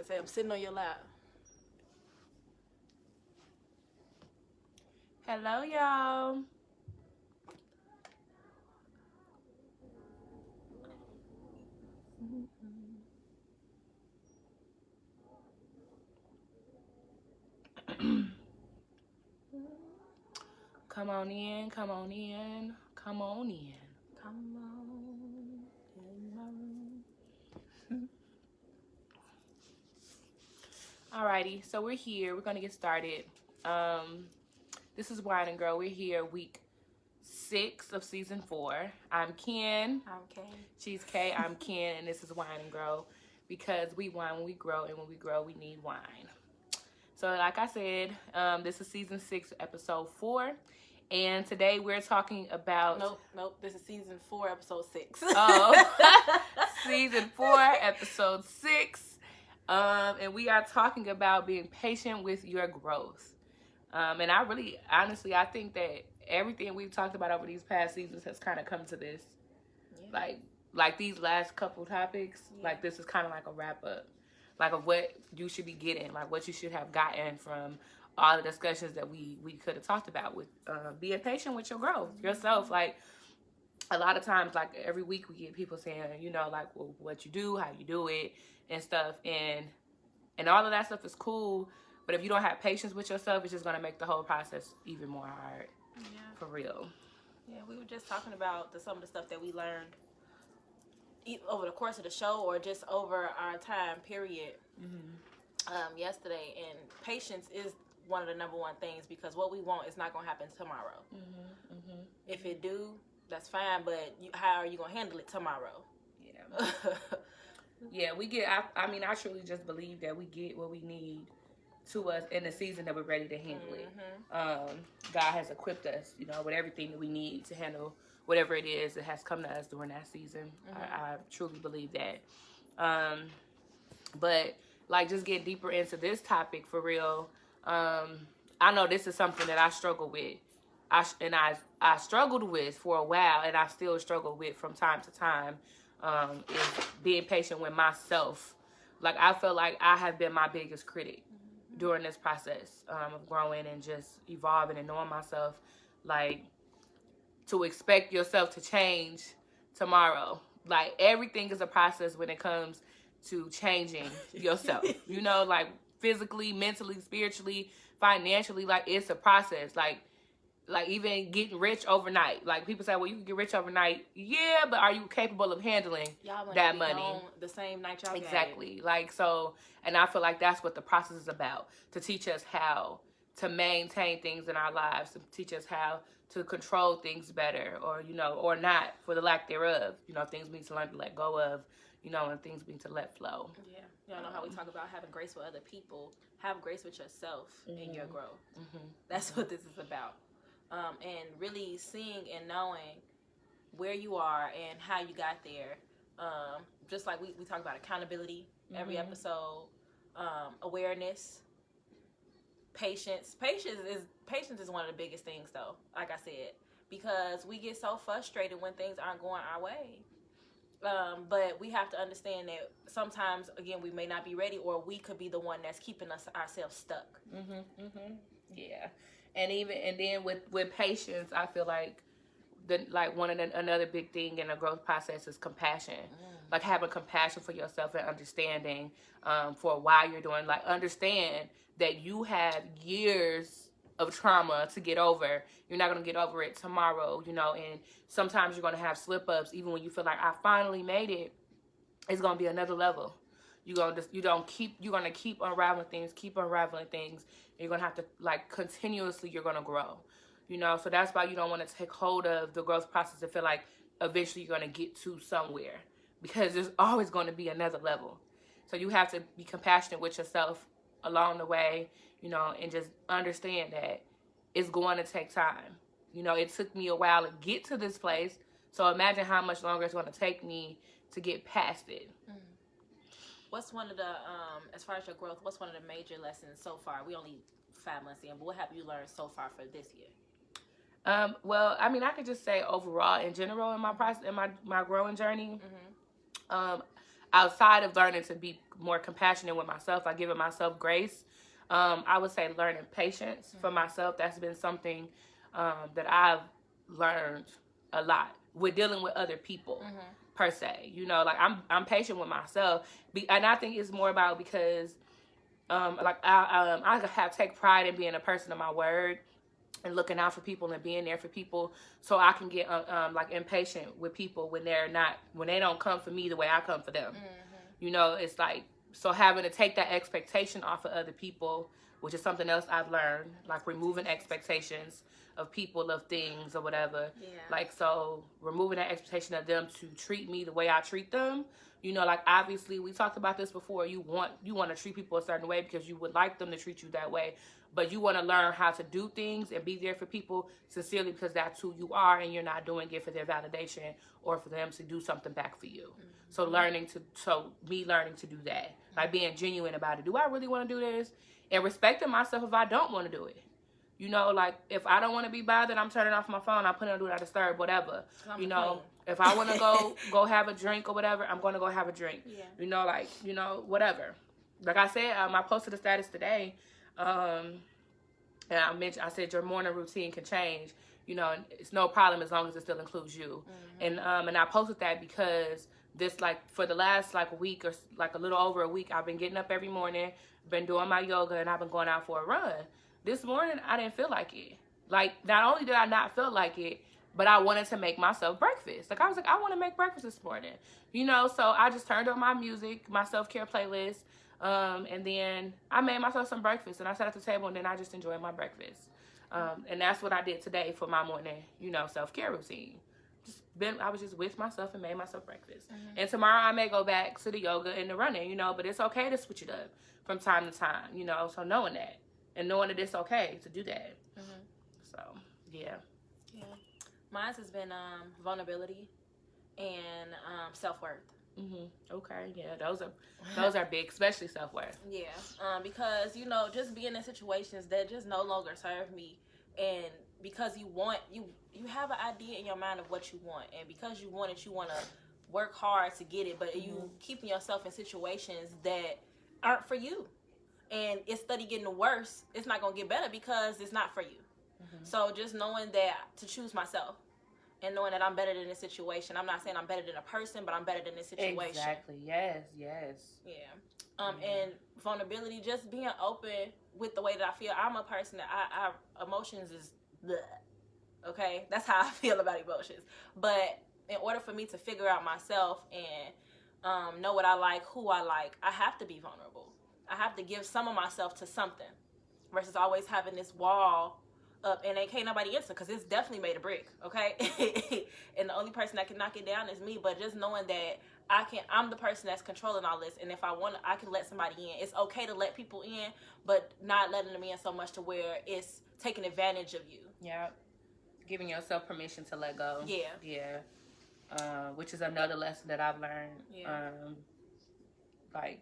I say I'm sitting on your lap. Hello, y'all. Come on in, come on in, come on in. Come on in my room. Alrighty, so we're here. We're gonna get started. This is Wine&Grow. We're here week 6 of season 4. I'm Ken. I'm Kay. She's Kay. I'm Ken, and this is Wine&Grow because we wine when we grow, and when we grow, we need wine. So, like I said, this is season 6, episode 4, and today we're talking about. Nope. This is season 4, episode 6. Oh, season 4, episode 6. And we are talking about being patient with your growth. And I really, honestly, I think that everything we've talked about over these past seasons has kind of come to this. Yeah. Like these last couple topics, like this is kind of like a wrap up, like of what you should be getting, like what you should have gotten from all the discussions that we could have talked about with being patient with your growth, yourself. Like a lot of times, like every week we get people saying, you know, like, well, what you do, how you do it, and stuff, and all of that stuff is cool, but if you don't have patience with yourself, it's just going to make the whole process even more hard. Yeah. For real. Yeah, we were just talking about some of the stuff that we learned over the course of the show or just over our time period yesterday, and patience is one of the number one things, because what we want is not going to happen tomorrow. If it do, that's fine, but how are you going to handle it tomorrow? Yeah. Yeah, we get, I mean, I truly just believe that we get what we need to us in the season that we're ready to handle it. God has equipped us, you know, with everything that we need to handle whatever it is that has come to us during that season. I truly believe that. But, like, just get deeper into this topic for real. I know this is something that I struggle with. I struggled with for a while, and I still struggle with from time to time. Is being patient with myself. Like, I feel like I have been my biggest critic during this process of growing and just evolving and knowing myself. Like, to expect yourself to change tomorrow. Like, everything is a process when it comes to changing yourself. You know, like, physically, mentally, spiritually, financially. Like, it's a process. Like even getting rich overnight. Like, people say, well, you can get rich overnight. Yeah, but are you capable of handling that money? The same night y'all exactly. Like, so, and I feel like that's what the process is about. To teach us how to maintain things in our lives. To teach us how to control things better. Or, you know, or not, for the lack thereof. You know, things we need to learn to let go of. You know, and things we need to let flow. Yeah. Y'all know how we talk about having grace with other people. Have grace with yourself in your growth. That's what this is about. And really seeing and knowing where you are and how you got there. Just like we talk about accountability every episode, awareness, patience. Patience is one of the biggest things, though, like I said, because we get so frustrated when things aren't going our way. But we have to understand that sometimes, again, we may not be ready, or we could be the one that's keeping ourselves stuck. Yeah. And then with patience, I feel like another big thing in the growth process is compassion. Like, having compassion for yourself and understanding for why you're doing. Like, understand that you have years of trauma to get over. You're not going to get over it tomorrow, you know, and sometimes you're going to have slip-ups. Even when you feel like, I finally made it, it's going to be another level. You're going to keep unraveling things. You're going to have to, like, continuously, you're going to grow, you know? So that's why you don't want to take hold of the growth process and feel like eventually you're going to get to somewhere, because there's always going to be another level. So you have to be compassionate with yourself along the way, you know, and just understand that it's going to take time. You know, it took me a while to get to this place. So imagine how much longer it's going to take me to get past it. What's one of the, as far as your growth, what's one of the major lessons so far? We only 5 months in, but what have you learned so far for this year? Well, I mean, I could just say overall, in general, in my process, in my growing journey, outside of learning to be more compassionate with myself, like giving myself grace, I would say learning patience for myself. That's been something that I've learned a lot with dealing with other people per se. You know, like I'm patient with myself, and I think it's more about because like I have take pride in being a person of my word and looking out for people and being there for people, so I can get like impatient with people when they don't come for me the way I come for them. You know, it's like, so having to take that expectation off of other people, which is something else I've learned, like removing expectations of people, of things, or whatever. Yeah. Like, so removing that expectation of them to treat me the way I treat them. You know, like, obviously, we talked about this before. You want to treat people a certain way because you would like them to treat you that way. But you want to learn how to do things and be there for people sincerely because that's who you are, and you're not doing it for their validation or for them to do something back for you. So learning to do that, like being genuine about it. Do I really want to do this? And respecting myself if I don't want to do it. You know, like, if I don't want to be bothered, I'm turning off my phone. I'm putting it on do not disturb, whatever. You know, if I want to go have a drink or whatever, I'm going to go have a drink. Yeah. You know, like, you know, whatever. Like I said, I posted a status today, and I said your morning routine can change. You know, and it's no problem as long as it still includes you. And I posted that because this, like, for the last, like, week or, like, a little over a week, I've been getting up every morning, been doing my yoga, and I've been going out for a run. This morning, I didn't feel like it. Like, not only did I not feel like it, but I wanted to make myself breakfast. Like, I was like, I want to make breakfast this morning. You know, so I just turned on my music, my self-care playlist, and then I made myself some breakfast, and I sat at the table, and then I just enjoyed my breakfast. And that's what I did today for my morning, you know, self-care routine. I was just with myself and made myself breakfast. And tomorrow I may go back to the yoga and the running, you know, but it's okay to switch it up from time to time, you know, so knowing that. And knowing that it's okay to do that. So, yeah. Yeah. Mine has been vulnerability and self-worth. Okay, yeah, those are big, especially self-worth. Yeah, because, you know, just being in situations that just no longer serve me, and because you have an idea in your mind of what you want, and because you want it, you want to work hard to get it, but you keeping yourself in situations that aren't for you. And it's steady getting worse. It's not going to get better because it's not for you. So just knowing that, to choose myself and knowing that I'm better than this situation. I'm not saying I'm better than a person, but I'm better than this situation. Exactly. Yes. Yeah. And vulnerability, just being open with the way that I feel. I'm a person that I emotions is bleh. Okay? That's how I feel about emotions. But in order for me to figure out myself and know what I like, who I like, I have to be vulnerable. I have to give some of myself to something versus always having this wall up and can't nobody answer because it's definitely made a brick, okay? And the only person that can knock it down is me. But just knowing that I'm the person that's controlling all this, and if I want, I can let somebody in. It's okay to let people in, but not letting them in so much to where it's taking advantage of you. Yeah. Giving yourself permission to let go. Yeah. Which is another lesson that I've learned. Yeah. Like,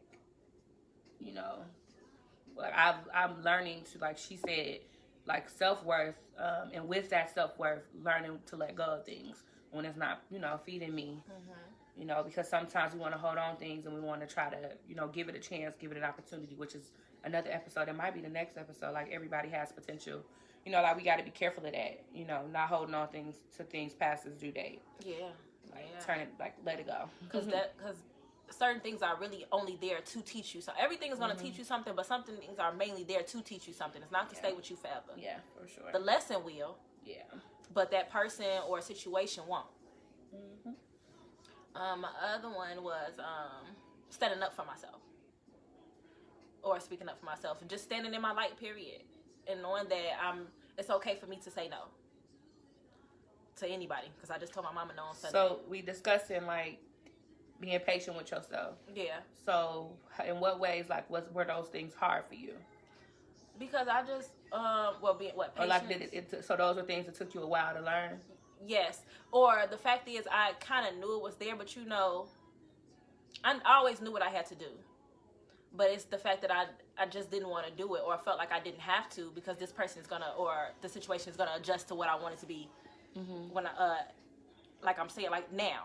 you know, like I'm learning to, like she said, like self-worth, and with that self-worth, learning to let go of things when it's not, you know, feeding me. You know, because sometimes we want to hold on things and we want to try to, you know, give it a chance, give it an opportunity, which is another episode. It might be the next episode. Like, everybody has potential. You know, like, we got to be careful of that. You know, not holding on to things past its due date. Yeah. Like, turn it, like, let it go. Because certain things are really only there to teach you. So everything is going to teach you something, but some things are mainly there to teach you something. It's not to stay with you forever. Yeah, for sure. The lesson will. Yeah. But that person or situation won't. My other one was standing up for myself. Or speaking up for myself. And just standing in my light, period. And knowing that it's okay for me to say no. To anybody. Because I just told my mama no on Sunday. So we discussing, like, being patient with yourself. Yeah. So, in what ways, like, were those things hard for you? Because I just, being what, patience? Or, like, so those were things that took you a while to learn? Yes. Or the fact is, I kind of knew it was there, but, you know, I always knew what I had to do. But it's the fact that I just didn't want to do it, or I felt like I didn't have to because this person is going to, or the situation is going to adjust to what I want it to be when like I'm saying, like now.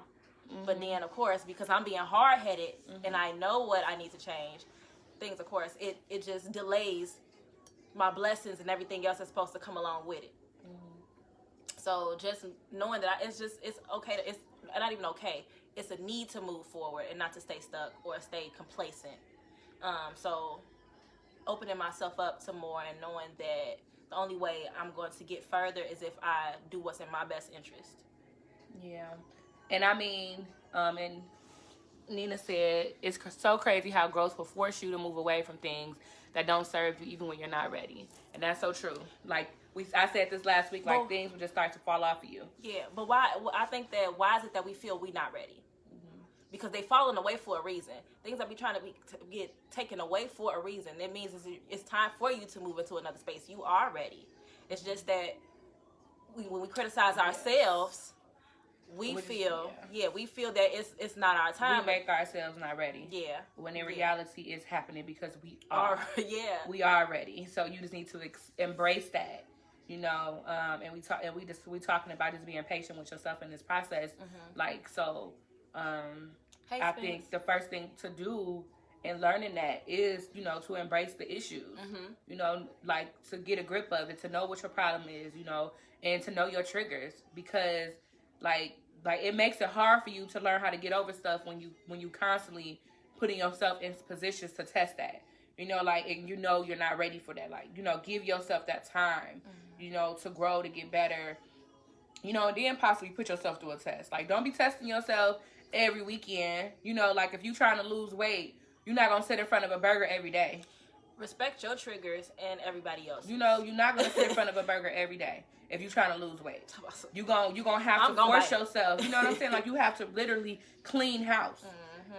But then, of course, because I'm being hard-headed and I know what I need to change, things, of course, it just delays my blessings and everything else that's supposed to come along with it. So just knowing that it's okay. It's not even okay. It's a need to move forward and not to stay stuck or stay complacent. So opening myself up to more and knowing that the only way I'm going to get further is if I do what's in my best interest. Yeah. And I mean, and Nina said, it's so crazy how growth will force you to move away from things that don't serve you even when you're not ready. And that's so true. Like, I said this last week, like, things will just start to fall off of you. Yeah, but why? Well, I think that why is it that we feel we're not ready? Because they falling away for a reason. Things that we trying to get taken away for a reason. That means it's time for you to move into another space. You are ready. It's just that when we criticize ourselves, we feel that it's not our time. We make ourselves not ready. Yeah. When in reality, it's happening because we are. We are ready. So you just need to embrace that. You know, and we talking about just being patient with yourself in this process. Like, so. I think the first thing to do in learning that is, you know, to embrace the issues, you know, like to get a grip of it, to know what your problem is, you know, and to know your triggers, because like it makes it hard for you to learn how to get over stuff when you constantly putting yourself in positions to test that, you know, like, and you know, you're not ready for that. Like, you know, give yourself that time, you know, to grow, to get better, you know, and then possibly put yourself through a test. Like, don't be testing yourself every weekend. You know, like, if you're trying to lose weight, you're not going to sit in front of a burger every day. Respect your triggers and everybody else. You know, you're not going to sit in front of a burger every day if you're trying to lose weight. You're going to have to force yourself. You know what I'm saying? Like, you have to literally clean house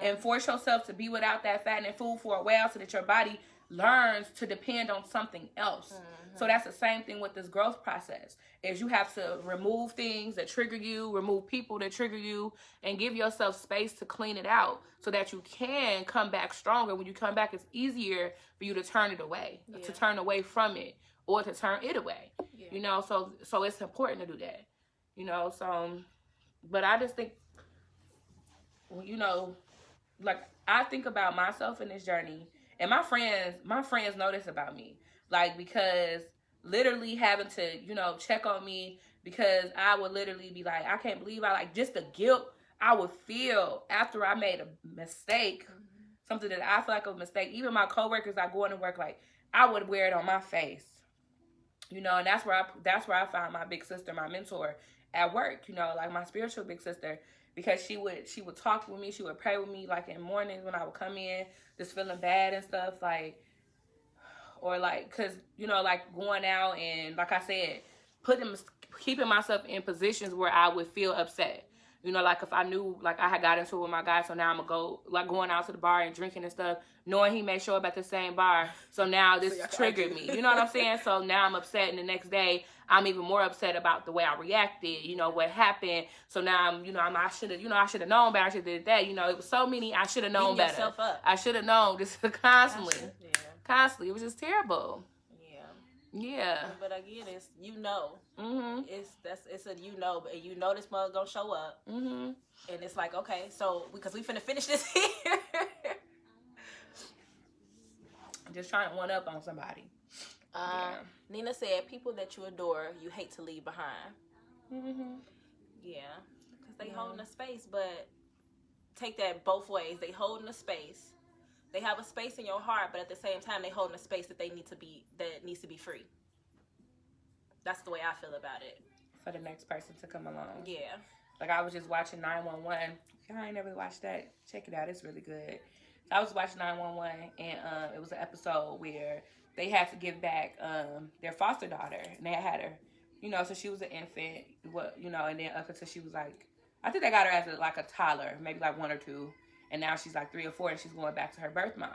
and force yourself to be without that fattening food for a while so that your body learns to depend on something else. So that's the same thing with this growth process, is you have to remove things that trigger you, remove people that trigger you, and give yourself space to clean it out so that you can come back stronger. When you come back, it's easier for you to turn it away, to turn away from it, or to turn it away. You know, so it's important to do that. You know, so, but I just think, you know, like, I think about myself in this journey, and my friends know this about me. Like, because literally having to, you know, check on me, because I would literally be like, I can't believe just the guilt I would feel after I made a mistake, something that I feel like a mistake. Even my coworkers, I go into work, like, I would wear it on my face, you know, and that's where I found my big sister, my mentor at work, you know, like my spiritual big sister, because she would talk with me, she would pray with me, like in mornings when I would come in just feeling bad and stuff, like, or like, cause you know, like going out and, like I said, keeping myself in positions where I would feel upset. You know, like if I knew, like I had got into it with my guy, so now I'm gonna go, like going out to the bar and drinking and stuff, knowing he may show up at the same bar. So now this triggered me. You know what I'm saying? So now I'm upset, and the next day I'm even more upset about the way I reacted. You know what happened. So now I should have known better. I should have did that. You know, it was so many. I should have known better. Yourself up. I should have known this constantly. Constantly, it was just terrible. Yeah. But again, it's it's a but you know this mug gonna show up. And it's like, okay, so because we finna finish this here. Just trying to one up on somebody. Nina said, people that you adore, you hate to leave behind. Yeah, because they holding a space, but take that both ways. They holding a space. They have a space in your heart, but at the same time, they holding a space that needs to be free. That's the way I feel about it. For the next person to come along. Yeah. Like, I was just watching 911. Y'all ain't never watched that? Check it out. It's really good. I was watching 911, and it was an episode where they had to give back their foster daughter, and they had her, you know, so she was an infant, you know, and then up until she was like, I think they got her as a toddler, maybe like 1 or 2. And now she's like 3 or 4, and she's going back to her birth mom,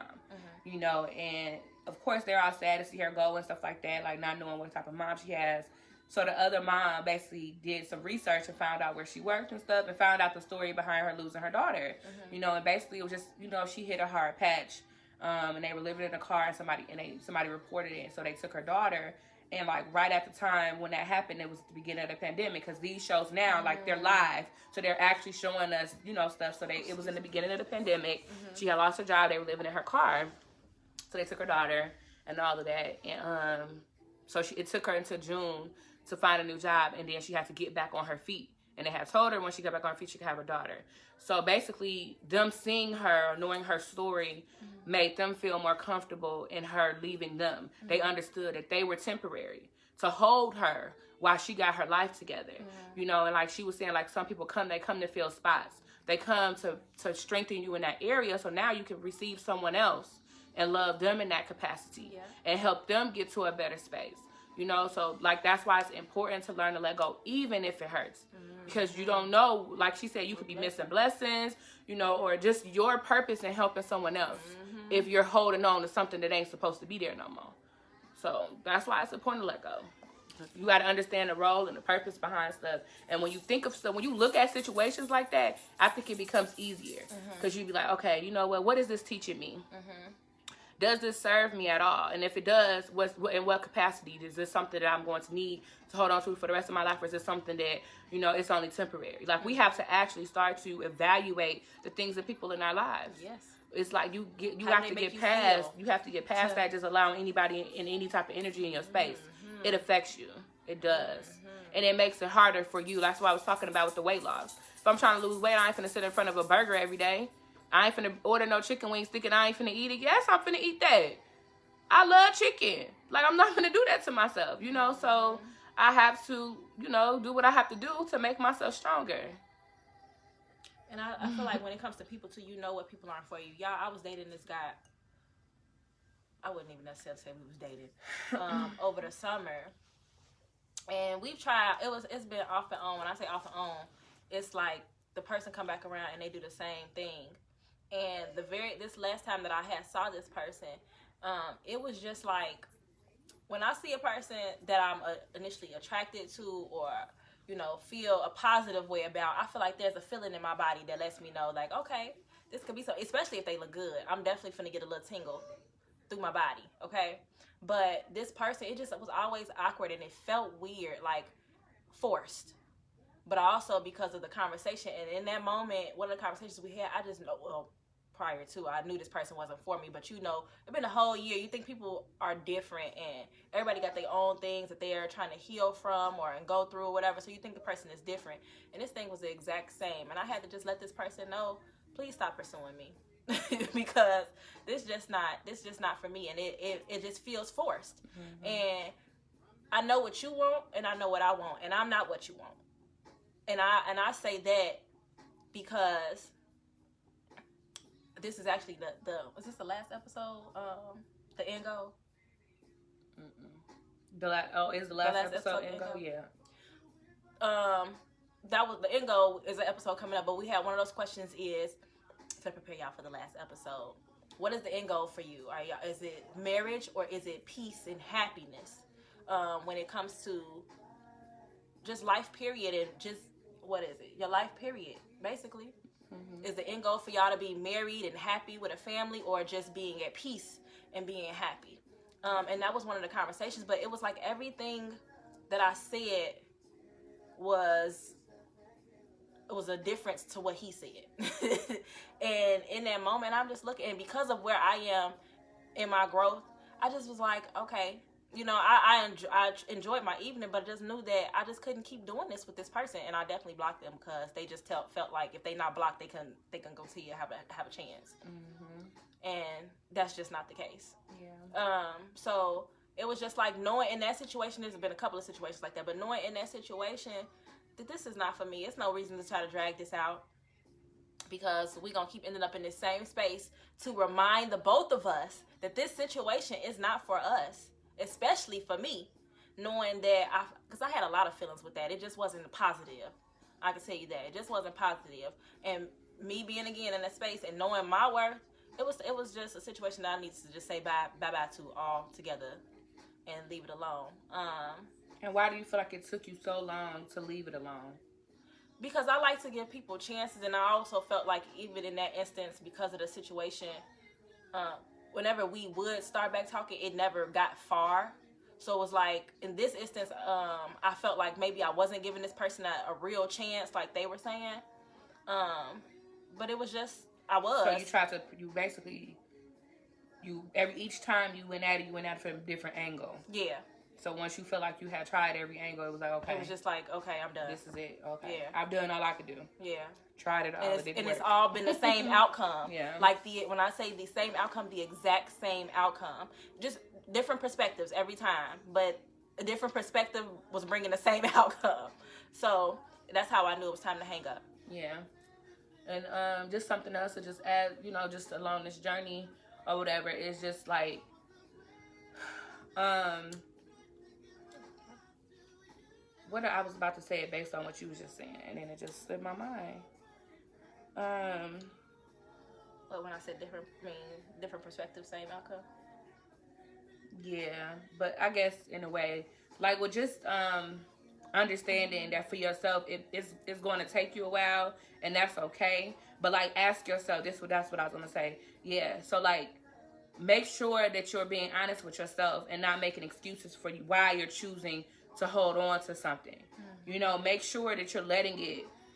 you know. And of course, they're all sad to see her go and stuff like that, like not knowing what type of mom she has. So the other mom basically did some research and found out where she worked and stuff, and found out the story behind her losing her daughter, you know. And basically, it was just, you know, she hit a hard patch, and they were living in a car, and somebody reported it. So they took her daughter, And like right at the time when that happened, it was the beginning of the pandemic, because these shows now, like, they're live, so they're actually showing us, you know, stuff. So it was in the beginning of the pandemic. She had lost her job. They were living in her car, so they took her daughter and all of that. And so it took her until June to find a new job, and then she had to get back on her feet. And they had told her when she got back on her feet, she could have her daughter. So basically, them seeing her, knowing her story, made them feel more comfortable in her leaving them. They understood that they were temporary, to hold her while she got her life together. You know, and like she was saying, like, some people they come to fill spots. They come to strengthen you in that area, so now you can receive someone else and love them in that capacity and help them get to a better space. You know, so like that's why it's important to learn to let go, even if it hurts. Because you don't know, like she said, you could be missing blessings, you know, or just your purpose in helping someone else if you're holding on to something that ain't supposed to be there no more. So that's why it's important to let go. You got to understand the role and the purpose behind stuff. And when you think of stuff, when you look at situations like that, I think it becomes easier. Because you be like, okay, you know what is this teaching me? Does this serve me at all? And if it does, in what capacity? Is this something that I'm going to need to hold on to for the rest of my life? Or is this something that, you know, it's only temporary? Like, we have to actually start to evaluate the things that people in our lives. Yes. It's like you have to get past that just allowing anybody in any type of energy in your space. It affects you. It does. And it makes it harder for you. That's what I was talking about with the weight loss. If I'm trying to lose weight, I ain't finna sit in front of a burger every day. I ain't finna order no chicken wings thinking I ain't finna eat it. Yes, I'm finna eat that. I love chicken. Like, I'm not finna do that to myself, you know? So I have to, you know, do what I have to do to make myself stronger. And I feel like when it comes to people too, you know what people aren't for you. Y'all, I was dating this guy. I wouldn't even necessarily say we was dating over the summer. And we've tried, it's been off and on. When I say off and on, it's like the person come back around and they do the same thing. And this last time that I saw this person, it was just like, when I see a person that I'm initially attracted to, or, you know, feel a positive way about, I feel like there's a feeling in my body that lets me know, like, okay, this could be so, especially if they look good. I'm definitely finna get a little tingle through my body, okay? But this person, it just was always awkward, and it felt weird, like forced. But also because of the conversation, and in that moment, one of the conversations we had, I just know, well, prior to, I knew this person wasn't for me, but you know, it's been a whole year. You think people are different, and everybody got their own things that they are trying to heal from and go through or whatever, so you think the person is different. And this thing was the exact same, and I had to just let this person know, please stop pursuing me. Because this just not for me, and it just feels forced. And I know what you want, and I know what I want, and I'm not what you want. And I say that because this is actually was this the last episode? The end goal? Is the last episode end goal? Yeah. That was the end goal. Is an episode coming up, but we had one of those questions is to prepare y'all for the last episode. What is the end goal for you? Is it marriage, or is it peace and happiness? When it comes to just life period, and just, what is it? Your life period, basically. Is the end goal for y'all to be married and happy with a family, or just being at peace and being happy? And that was one of the conversations, but it was like everything that I said was a difference to what he said. And in that moment, I'm just looking, and because of where I am in my growth, I just was like, okay, you know, I enjoyed my evening, but just knew that I just couldn't keep doing this with this person, and I definitely blocked them because they just felt like if they not blocked, they can go see you have a chance, and that's just not the case. Yeah. So it was just like knowing in that situation. There's been a couple of situations like that, but knowing in that situation that this is not for me. It's no reason to try to drag this out, because we're gonna keep ending up in this same space to remind the both of us that this situation is not for us. Especially for me, knowing that because I had a lot of feelings with that. It just wasn't positive. I can tell you that. It just wasn't positive. And me being again in that space and knowing my worth, it was just a situation that I needed to just say bye to all together and leave it alone. And why do you feel like it took you so long to leave it alone? Because I like to give people chances, and I also felt like even in that instance, because of the situation, whenever we would start back talking, it never got far. So it was like, in this instance, I felt like maybe I wasn't giving this person a real chance, like they were saying. But it was just, I was. So you tried to, each time you went at it from a different angle. Yeah. So once you feel like you had tried every angle, it was like, okay. It was just like, okay, I'm done. This is it. Okay. Yeah. I've done all I could do. Yeah. Tried it all. And it's all been the same outcome. Yeah. Like when I say the same outcome, the exact same outcome. Just different perspectives every time. But a different perspective was bringing the same outcome. So that's how I knew it was time to hang up. Yeah. And just something else to just add, just along this journey or whatever, is just like, what I was about to say it based on what you was just saying, and then it just slipped my mind. But when I said different perspective, same outcome. Yeah, but I guess in a way, like with just understanding that for yourself, it's going to take you a while, and that's okay. But like, ask yourself, that's what I was gonna say. Yeah, so like, make sure that you're being honest with yourself and not making excuses for you why you're choosing to hold on to something. Make sure that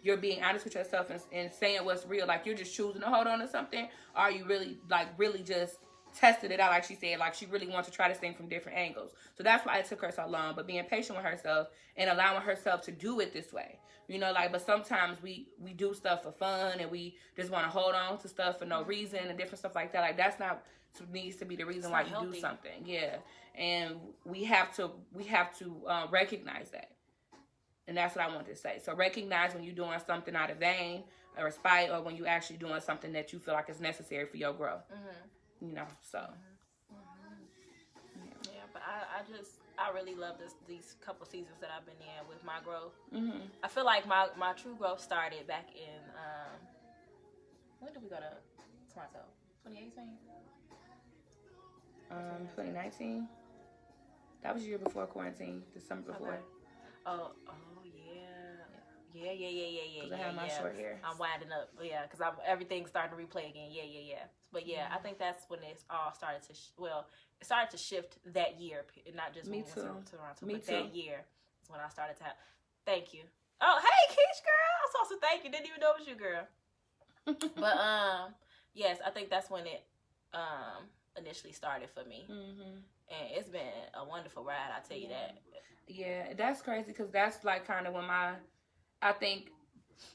you're being honest with yourself and saying what's real. Like, you're just choosing to hold on to something. Or are you really just tested it out, like she said, like she really wants to try this thing from different angles. So that's why it took her so long. But being patient with herself and allowing herself to do it this way. But sometimes we do stuff for fun and we just want to hold on to stuff for no reason and different stuff like that. Like, that's not needs to be the reason why you do something. Yeah. And we have to recognize that. And that's what I want to say. So recognize when you're doing something out of vain or spite, or when you're actually doing something that you feel like is necessary for your growth. So. Yeah, but I really love these couple seasons that I've been in with my growth. I feel like my true growth started back in, when did we go to Toronto? 2018? 2019. That was the year before quarantine, the summer before. Okay. Oh yeah. Because I have my short hair. I'm winding up. Yeah, because everything's starting to replay again. Yeah. But yeah, I think that's when it all started to. It started to shift that year, not just Me too. Toronto, Me but too. that year is when I started to. Thank you. Oh, hey, Keish, girl. I saw some thank you. Didn't even know it was you, girl. But yes, I think that's when it initially started for me. And it's been a wonderful ride, I tell you that. Yeah, that's crazy, because that's like kind of when I think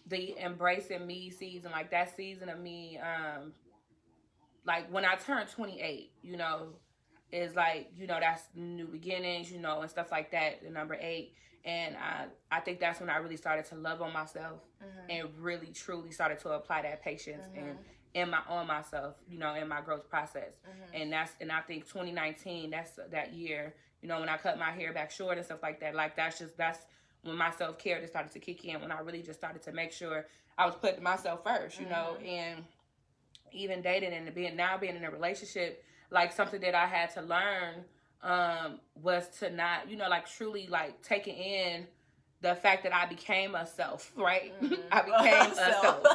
the embracing me season, like that season of me, like when I turned 28, is like, that's new beginnings, and stuff like that, the number 8. And I think that's when I really started to love on myself and really truly started to apply that patience and on myself, in my growth process. And I think 2019, that's that year, when I cut my hair back short and stuff like that, like that's when my self-care just started to kick in, when I really just started to make sure I was putting myself first, and even dating and being in a relationship, like something that I had to learn was to not, truly taking in the fact that I became a self, right? I became a self.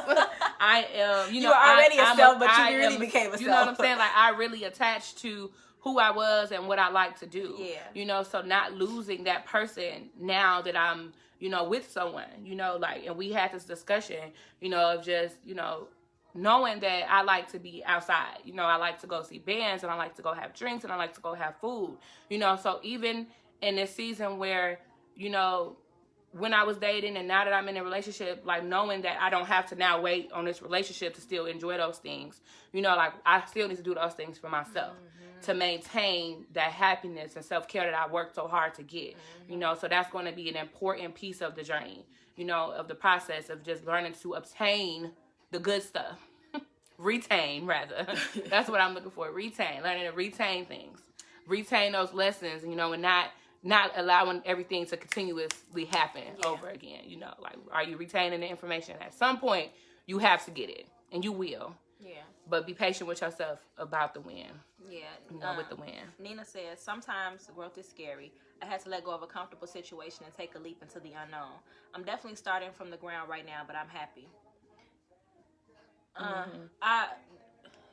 I am, you were already a self, but you really became a self. You know what I'm saying? Like, I really attached to who I was and what I like to do. Yeah. So not losing that person now that I'm, with someone, and we had this discussion, of just, knowing that I like to be outside. I like to go see bands, and I like to go have drinks, and I like to go have food. So even in this season where, when I was dating and now that I'm in a relationship, like knowing that I don't have to now wait on this relationship to still enjoy those things, I still need to do those things for myself to maintain that happiness and self-care that I worked so hard to get, so that's going to be an important piece of the journey, of the process of just learning to obtain the good stuff. Retain, rather. That's what I'm looking for. Learning to retain things. Retain those lessons, and not allowing everything to continuously happen over again. Are you retaining the information? At some point, you have to get it, and you will. Yeah. But be patient with yourself about the win. Yeah. With the win. Nina says, sometimes growth is scary. I had to let go of a comfortable situation and take a leap into the unknown. I'm definitely starting from the ground right now, but I'm happy.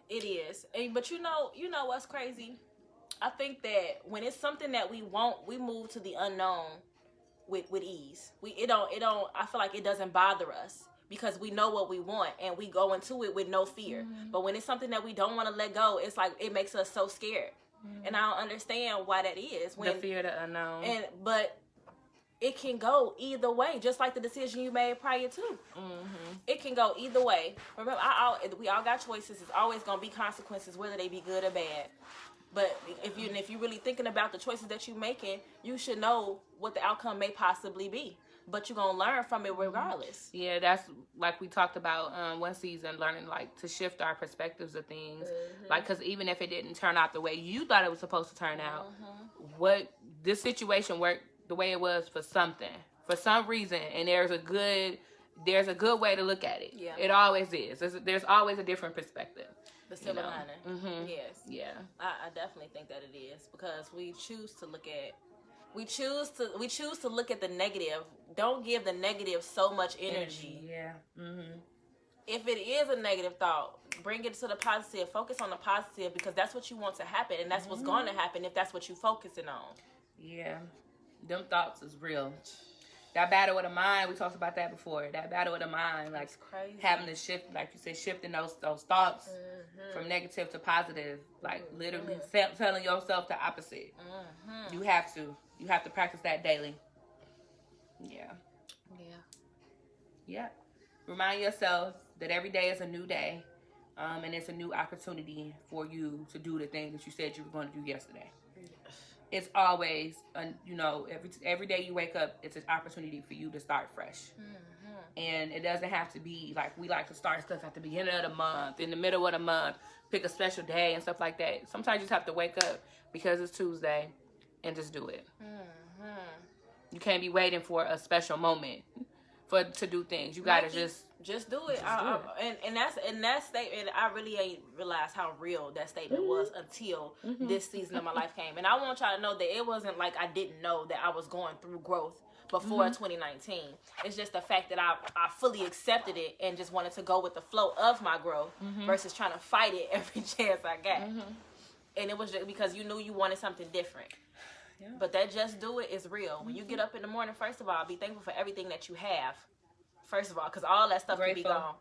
It is. But you know what's crazy? I think that when it's something that we want, we move to the unknown with ease. I feel like it doesn't bother us because we know what we want and we go into it with no fear. Mm-hmm. But when it's something that we don't want to let go, it's like it makes us so scared. Mm-hmm. And I don't understand why that is. The fear of the unknown. But it can go either way, just like the decision you made prior to. Mm-hmm. It can go either way. Remember, we all got choices. It's always going to be consequences, whether they be good or bad. But if you're really thinking about the choices that you're making, you should know what the outcome may possibly be. But you're going to learn from it regardless. Yeah, that's like we talked about one season, learning like to shift our perspectives of things. Mm-hmm. Like, because even if it didn't turn out the way you thought it was supposed to turn out, mm-hmm. This situation worked the way it was for something, for some reason, and there's a good way to look at it. Yeah. It always is. There's always a different perspective. The silver lining. Mm-hmm. Yes. Yeah. I definitely think that it is because we choose to look at the negative. Don't give the negative so much energy. Yeah. Mm-hmm. If it is a negative thought, bring it to the positive. Focus on the positive because that's what you want to happen, and that's what's going to happen if that's what you're focusing on. Yeah. Them thoughts is real. That battle of the mind, we talked about that before. That battle of the mind, like having to shift, like you said, shifting those thoughts from negative to positive, like literally telling yourself the opposite. Mm-hmm. You have to practice that daily. Yeah. Remind yourself that every day is a new day, and it's a new opportunity for you to do the thing that you said you were going to do yesterday. It's always, every day you wake up, it's an opportunity for you to start fresh. Mm-hmm. And it doesn't have to be like we like to start stuff at the beginning of the month, in the middle of the month, pick a special day and stuff like that. Sometimes you just have to wake up because it's Tuesday and just do it. Mm-hmm. You can't be waiting for a special moment to do things. You gotta just do it. And that statement, I really ain't realized how real that statement was until this season of my life came. And I want y'all to know that it wasn't like I didn't know that I was going through growth before 2019. It's just the fact that I fully accepted it and just wanted to go with the flow of my growth versus trying to fight it every chance I got. And it was just because you knew you wanted something different. Yeah. But that just do it is real. When you get up in the morning, first of all, be thankful for everything that you have. First of all, because all that stuff can be gone.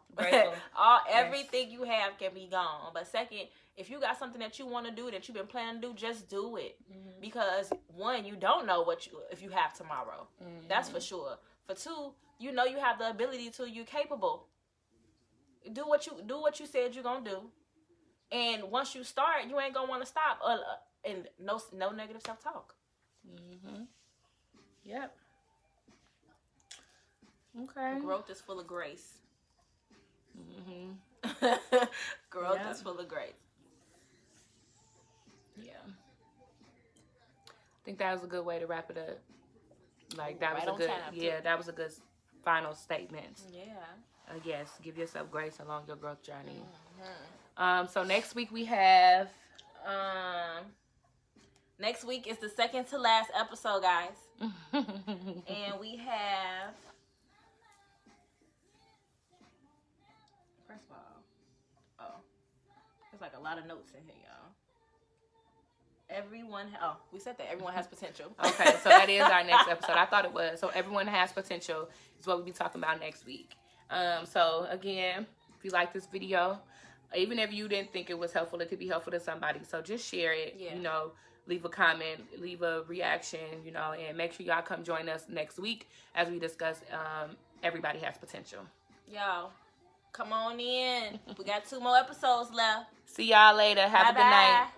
Everything you have can be gone. But second, if you got something that you want to do that you've been planning to do, just do it. Mm-hmm. Because one, you don't know if you have tomorrow. Mm-hmm. That's for sure. For two, you know you have the ability to. You're capable. Do what you said you're gonna do. And once you start, you ain't gonna want to stop. And no negative self-talk. Mm-hmm. Yep. Okay. Growth is full of grace. Mm-hmm. Growth is full of grace. Yeah. I think that was a good way to wrap it up. Like that was that was a good final statement. Yeah. Yes, give yourself grace along your growth journey. Mm-hmm. So next week we have next week is the second to last episode, guys. And we have first of all, there's like a lot of notes in here, y'all. We said that everyone has potential. Okay, so that is our next episode. I thought it was. So everyone has potential is what we'll be talking about next week. So again, if you like this video, even if you didn't think it was helpful, it could be helpful to somebody. So just share it, leave a comment, leave a reaction, and make sure y'all come join us next week as we discuss Everybody Has Potential. Y'all, come on in. We got 2 more episodes left. See y'all later. Have a good night.